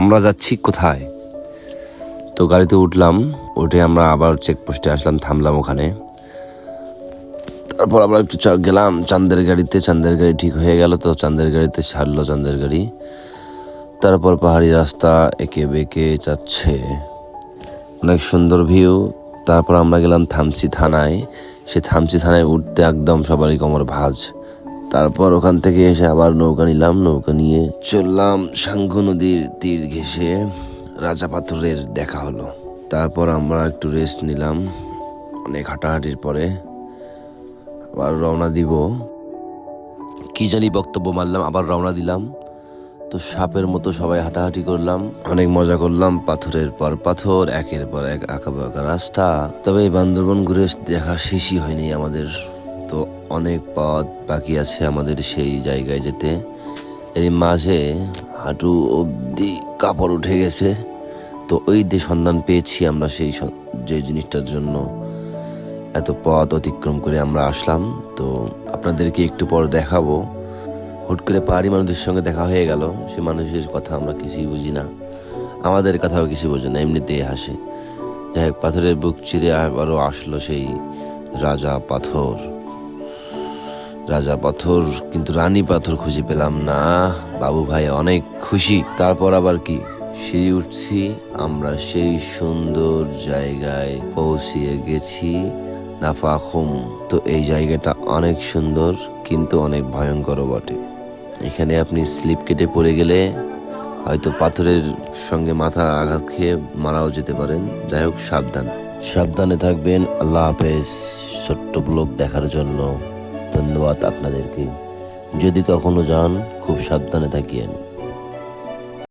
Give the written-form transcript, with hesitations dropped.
আমরা যাচ্ছি কোথায়। তো গাড়িতে উঠলাম, উঠে আমরা আবার চেকপোস্টে আসলাম, থামলাম ওখানে। তারপর আমরা একটু গেলাম চাঁদের গাড়িতে, চাঁদের গাড়ি ঠিক হয়ে গেল, তো চাঁদের গাড়িতে ছাড়লো চাঁদের গাড়ি। তারপর পাহাড়ি রাস্তা এঁকে বেঁকে যাচ্ছে, অনেক সুন্দর ভিউ। তারপর আমরা গেলাম থামচি থানায়। সে থামচি থানায় উঠতে একদম সবারই কোমর ভাঁজ। তারপর ওখান থেকে এসে আবার নৌকা নিলাম, নৌকা নিয়ে চললাম সাঙ্গু নদীর তীর ঘেঁষে। রাজা পাথরের দেখা হলো। তারপর আমরা একটু রেস্ট নিলাম অনেক হাঁটাহাঁটির পরে। আবার রওনা দিব, কি জানি বক্তব্য মারলাম, আবার রওনা দিলাম। তো সাপের মতো সবাই হাঁটাহাঁটি করলাম, অনেক মজা করলাম। পাথরের পর পাথর, একের পর এক আঁকা বাঁকা রাস্তা। তবে এই বান্দরবন ঘুরে দেখা শেষই হয়নি আমাদের, তো অনেক পথ বাকি আছে আমাদের সেই জায়গায় যেতে। এর মাঝে হাঁটু অবধি কাপড় উঠে গেছে। তো ওই দিয়ে সন্ধান পেয়েছি আমরা সেই যে জিনিসটার জন্য এত পথ অতিক্রম করে আমরা আসলাম। তো আপনাদেরকে একটু পর দেখাবো। হুট করে পাহাড়ি মানুষের সঙ্গে দেখা হয়ে গেল। সে মানুষের কথা আমরা কিছুই বুঝি না, আমাদের কথাও কিছু বোঝে না, এমনিতেই হাসে। যাই হোক, পাথরের বুক চিরে আবারও আসলো সেই রাজা পাথর। রাজা পাথর, কিন্তু রানী পাথর খুঁজে পেলাম না। বাবু ভাই অনেক খুশি। তারপর আবার কি সিঁড়ি উঠছি, আমরা সেই সুন্দর জায়গায় পৌঁছিয়ে গেছি, নাফাখুম। তো এই জায়গাটা অনেক সুন্দর, কিন্তু অনেক ভয়ঙ্কর বটে। এখানে আপনি স্লিপ কেটে পড়ে গেলে হয়তো পাথরের সঙ্গে মাথা আঘাত খেয়ে মারাও যেতে পারেন। যাই হোক, সাবধানে থাকবেন। আল্লাহ হাফেজ। ছোট্ট ব্লগ দেখার জন্য ধন্যবাদ আপনাদেরকে। যদি কখনো যান, খুব সাবধানে থাকিয়েন।